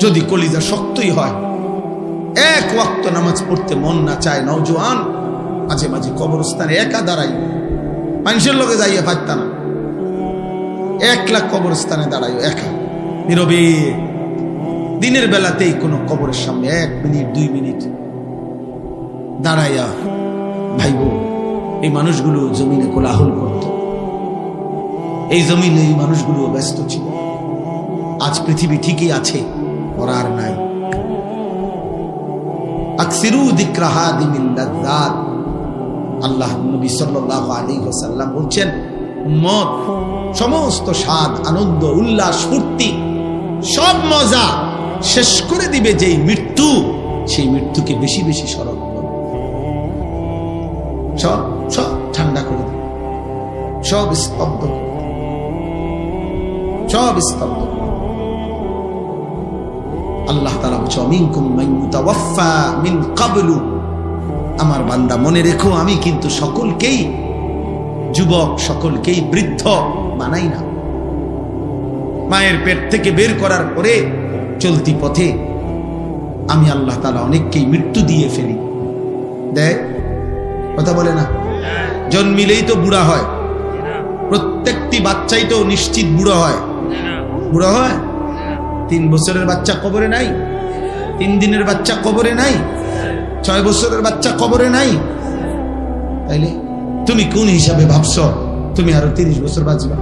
যদি কলিজা শক্তই হয়, এক ওয়াক্ত নামাজ পড়তে মন না চায়, নওজোয়ান মাঝে মাঝে কবরস্থানে একা দাঁড়াই, মানুষের লোকে যাইয়া পারত না, 1 লাখ কবরস্থানে দাঁড়াই একা নীরবে, দিনের বেলাতেই কোনো কবরের সামনে 1 মিনিট 2 মিনিট দাঁড়াইয়া ভাইব। এই মানুষগুলো জমিনে কোলাহল করত, এই জমিনে এই মানুষগুলো ব্যস্ত ছিল। আজ পৃথিবী ঠিকই আছে, ওরা আর নাই। আকসিরু যিকরা হাদিমিল লাযযাত, আল্লাহ নবী সাল্লাল্লাহু আলাইহি ওয়াসাল্লাম বলছেন, উম্মত সমস্ত স্বাদ, আনন্দ, উল্লাস, ফুর্তি, সব মজা শেষ করে দিবে যেই মৃত্যু, সেই মৃত্যুকে বেশি বেশি স্মরণ করো। সব সব ঠান্ডা করে দিবে, সব স্তব্ধ করে, সব স্তব্ধ। আল্লাহ তাআলা বলছে, মিনকুম মান ইউতাওয়াফা মিন ক্বাবলু, আমার বান্দা মনে রেখো, আমি কিন্তু সকলকেই যুবক, সকলকেই বৃদ্ধ বানাই না। মায়ের পেট থেকে বের করার পরে চলতি পথে আমি আল্লাহ তাআলা অনেককেই মৃত্যু দিয়ে ফেলি। দেখ, কথা বলে না, জন্মিলেই তো বুড়া হয়, প্রত্যেকটি বাচ্চাই তো নিশ্চিত বুড়ো হয়। বুড়ো হয়? 3 বছরের বাচ্চা কবরে নাই, 3 দিনের বাচ্চা কবরে নাই, 6 বছরের বাচ্চা কবরে নাই। তাইলে তুমি কোন হিসাবে ভাবছো তুমি আরো 30 বছর বাঁচবা?